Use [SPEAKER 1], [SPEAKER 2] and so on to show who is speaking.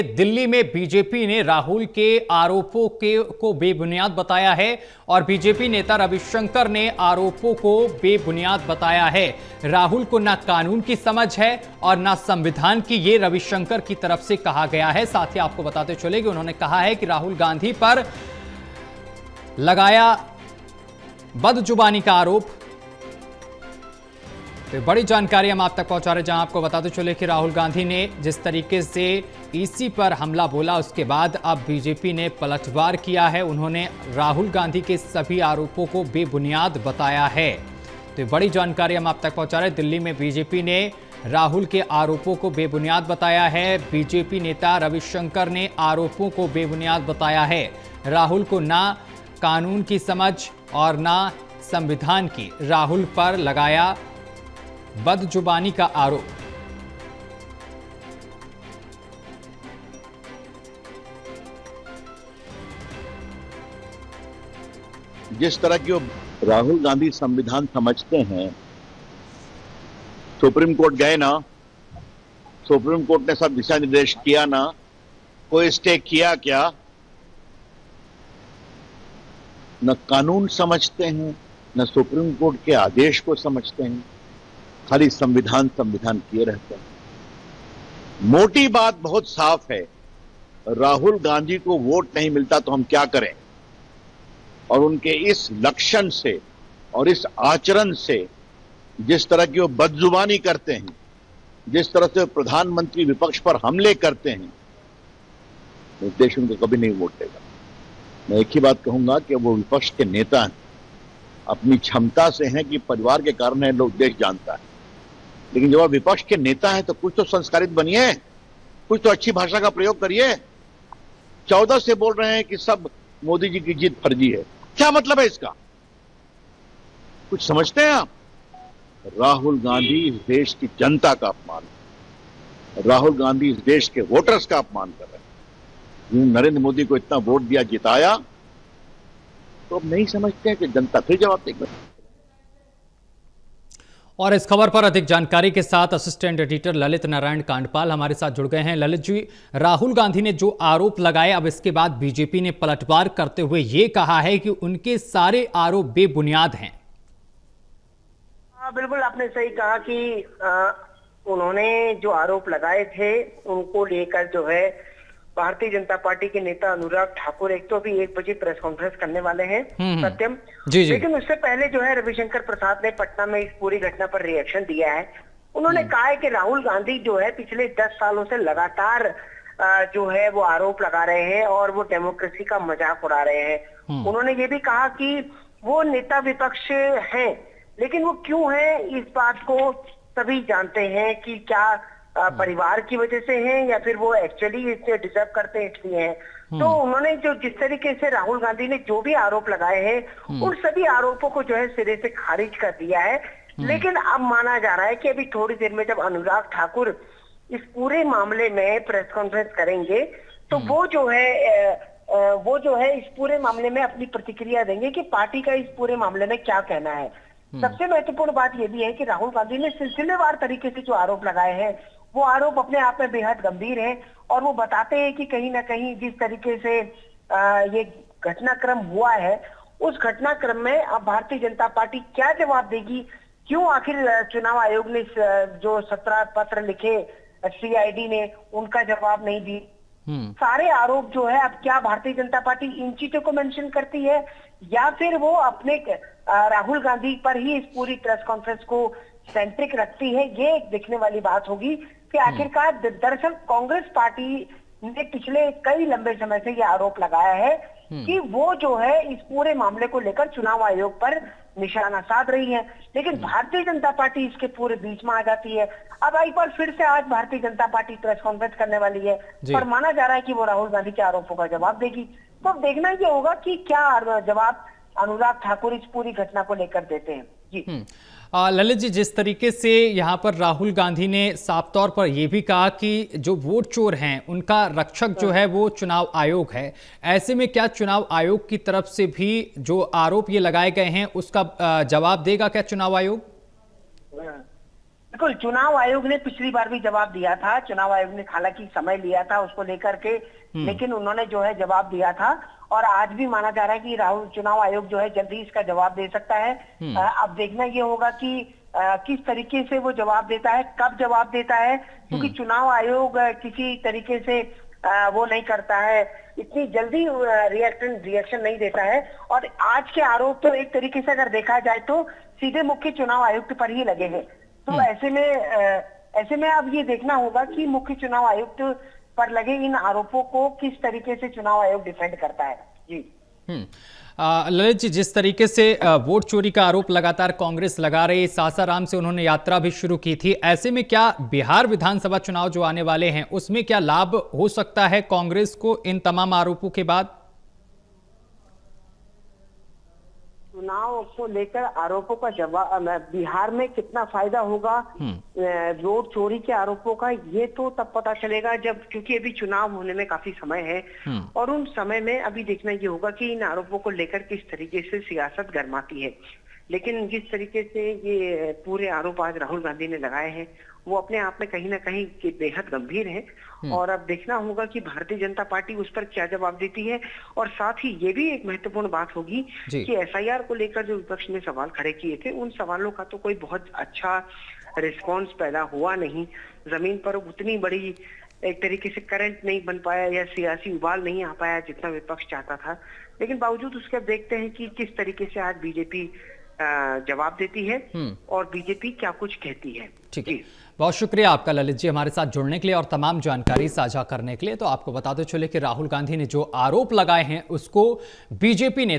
[SPEAKER 1] दिल्ली में बीजेपी ने राहुल के आरोपों को बेबुनियाद बताया है और बीजेपी नेता रविशंकर ने आरोपों को बेबुनियाद बताया है। राहुल को ना कानून की समझ है और ना संविधान की, ये रविशंकर की तरफ से कहा गया है। साथ ही आपको बताते चले कि उन्होंने कहा है कि राहुल गांधी पर लगाया बदजुबानी का आरोप। तो बड़ी जानकारी हम आप तक पहुंचा रहे, जहां आपको बताते चले कि राहुल गांधी ने जिस तरीके से ईसी पर हमला बोला, उसके बाद अब बीजेपी ने पलटवार किया है। उन्होंने राहुल गांधी के सभी आरोपों को बेबुनियाद बताया है। तो बड़ी जानकारी हम आप तक पहुंचा रहे, दिल्ली में बीजेपी ने राहुल के आरोपों को बेबुनियाद बताया है। बीजेपी नेता रविशंकर ने आरोपों को बेबुनियाद बताया है। राहुल को ना कानून की समझ और ना संविधान की, राहुल पर लगाया बदजुबानी का आरोप।
[SPEAKER 2] जिस तरह की राहुल गांधी संविधान समझते हैं, सुप्रीम कोर्ट गए ना, सुप्रीम कोर्ट ने सब दिशा निर्देश किया ना, कोई स्टे किया क्या? न कानून समझते हैं, न सुप्रीम कोर्ट के आदेश को समझते हैं, खाली संविधान संविधान किए रहते हैं। मोटी बात बहुत साफ है, राहुल गांधी को वोट नहीं मिलता तो हम क्या करें? और उनके इस लक्षण से और इस आचरण से, जिस तरह की वो बदजुबानी करते हैं, जिस तरह से प्रधानमंत्री विपक्ष पर हमले करते हैं, देश उनको कभी नहीं वोट देगा। मैं एक ही बात कहूंगा कि वो विपक्ष के नेता हैं, अपनी क्षमता से हैं कि परिवार के कारण है, लोग देश जानता है। लेकिन जब आप विपक्ष के नेता हैं तो कुछ तो संस्कारित बनिए, कुछ तो अच्छी भाषा का प्रयोग करिए। 14 से बोल रहे हैं कि सब मोदी जी की जीत फर्जी है, क्या मतलब है इसका? कुछ समझते हैं आप? राहुल गांधी इस देश की जनता का अपमान है, राहुल गांधी इस देश के वोटर्स का अपमान कर रहे हैं। नरेंद्र मोदी को इतना वोट दिया, जिताया, तो अब नहीं समझते हैं कि जनता फिर जवाब देगी।
[SPEAKER 1] और इस खबर पर अधिक जानकारी के साथ असिस्टेंट एडिटर ललित नारायण कांडपाल हमारे साथ जुड़ गए हैं। ललित जी, राहुल गांधी ने जो आरोप लगाए, अब इसके बाद बीजेपी ने पलटवार करते हुए ये कहा है कि उनके सारे आरोप बेबुनियाद हैं।
[SPEAKER 3] बिल्कुल आपने सही कहा कि उन्होंने जो आरोप लगाए थे उनको लेकर जो है भारतीय जनता पार्टी के नेता अनुराग ठाकुर एक तो अभी 1 बजे प्रेस कॉन्फ्रेंस करने वाले हैं, सत्यम
[SPEAKER 1] जी।
[SPEAKER 3] लेकिन उससे पहले जो है रविशंकर प्रसाद ने पटना में इस पूरी घटना पर रिएक्शन दिया है। उन्होंने कहा है कि राहुल गांधी जो है पिछले 10 सालों से लगातार जो है वो आरोप लगा रहे हैं और वो डेमोक्रेसी का मजाक उड़ा रहे हैं। उन्होंने ये भी कहा कि वो नेता विपक्ष हैं, लेकिन वो क्यों है इस बात को सभी जानते हैं कि क्या परिवार की वजह से हैं या फिर वो एक्चुअली इसे डिजर्व करते हैं इसलिए हैं। तो उन्होंने जो जिस तरीके से राहुल गांधी ने जो भी आरोप लगाए हैं उन सभी आरोपों को जो है सिरे से खारिज कर दिया है। लेकिन अब माना जा रहा है कि अभी थोड़ी देर में जब अनुराग ठाकुर इस पूरे मामले में प्रेस कॉन्फ्रेंस करेंगे तो वो जो है इस पूरे मामले में अपनी प्रतिक्रिया देंगे कि पार्टी का इस पूरे मामले में क्या कहना है। सबसे महत्वपूर्ण बात यह भी है कि राहुल गांधी ने सिलसिलेवार तरीके से जो आरोप लगाए हैं वो आरोप अपने आप में बेहद गंभीर है और वो बताते हैं कि कहीं ना कहीं जिस तरीके से ये घटनाक्रम हुआ है उस घटनाक्रम में अब भारतीय जनता पार्टी क्या जवाब देगी, क्यों आखिर चुनाव आयोग ने जो 17 पत्र लिखे सीआईडी ने उनका जवाब नहीं दी। सारे आरोप जो है अब क्या भारतीय जनता पार्टी इन चीजों को मेंशन करती है या फिर वो अपने राहुल गांधी पर ही इस पूरी प्रेस कॉन्फ्रेंस को सेंट्रिक रखती है, ये देखने वाली बात होगी कि आखिरकार दरअसल कांग्रेस पार्टी ने पिछले कई लंबे समय से ये आरोप लगाया है कि वो जो है इस पूरे मामले को लेकर चुनाव आयोग पर निशाना साध रही है, लेकिन भारतीय जनता पार्टी इसके पूरे बीच में आ जाती है। अब एक बार फिर से आज Bharatiya Janata party press conference करने वाली है और माना जा रहा है कि वो राहुल गांधी के आरोपों का जवाब देगी। तो अब देखना ये होगा कि क्या जवाब अनुराग ठाकुर इस पूरी घटना को लेकर देते हैं। जी
[SPEAKER 1] ललित जी, जिस तरीके से यहाँ पर राहुल गांधी ने साफ तौर पर यह भी कहा कि जो वोट चोर हैं उनका रक्षक जो है वो चुनाव आयोग है, ऐसे में क्या चुनाव आयोग की तरफ से भी जो आरोप ये लगाए गए हैं उसका जवाब देगा क्या चुनाव आयोग?
[SPEAKER 3] बिल्कुल, चुनाव आयोग ने पिछली बार भी जवाब दिया था। चुनाव आयोग ने हालांकि समय लिया था उसको लेकर के, लेकिन उन्होंने जो है जवाब दिया था। और आज भी माना जा रहा है कि राहुल चुनाव आयोग जो है जल्दी इसका जवाब दे सकता है। अब देखना ये होगा कि किस तरीके से वो जवाब देता है, कब जवाब देता है, क्योंकि चुनाव आयोग किसी तरीके से वो नहीं करता है, इतनी जल्दी रिएक्शन नहीं देता है। और आज के आरोप तो एक तरीके से अगर देखा जाए तो सीधे मुख्य चुनाव आयुक्त पर ही लगे हैं। तो ऐसे में अब ये देखना होगा कि मुख्य चुनाव आयुक्त पर लगे इन आरोपों को किस तरीके से चुनाव आयोग डिफेंड करता है। जी
[SPEAKER 1] ललित जी, जिस तरीके से वोट चोरी का आरोप लगातार कांग्रेस लगा रही, सासाराम से उन्होंने यात्रा भी शुरू की थी, ऐसे में क्या बिहार विधानसभा चुनाव जो आने वाले हैं उसमें क्या लाभ हो सकता है कांग्रेस को इन तमाम आरोपों के बाद?
[SPEAKER 3] चुनाव को लेकर आरोपों का जवाब बिहार में कितना फायदा होगा वोट चोरी के आरोपों का, ये तो तब पता चलेगा जब, क्योंकि अभी चुनाव होने में काफी समय है। और उन समय में अभी देखना ये होगा कि इन आरोपों को लेकर किस तरीके से सियासत गरमाती है। लेकिन जिस तरीके से ये पूरे आरोप आज राहुल गांधी ने लगाए हैं वो अपने आप में कहीं ना कहीं बेहद गंभीर है। और अब देखना होगा कि भारतीय जनता पार्टी उस पर क्या जवाब देती है। और साथ ही ये भी एक महत्वपूर्ण बात होगी कि एसआईआर को लेकर जो विपक्ष ने सवाल खड़े किए थे, उन सवालों का तो कोई बहुत अच्छा रिस्पॉन्स पैदा हुआ नहीं। जमीन पर उतनी बड़ी एक तरीके से करंट नहीं बन पाया या सियासी उबाल नहीं आ पाया जितना विपक्ष चाहता था। लेकिन बावजूद उसके अब देखते हैं कि किस तरीके से आज बीजेपी जवाब देती है और बीजेपी क्या कुछ कहती है।
[SPEAKER 1] ठीक है, बहुत शुक्रिया आपका ललित जी हमारे साथ जुड़ने के लिए और तमाम जानकारी साझा करने के लिए। तो आपको बताते चले कि राहुल गांधी ने जो आरोप लगाए हैं उसको बीजेपी ने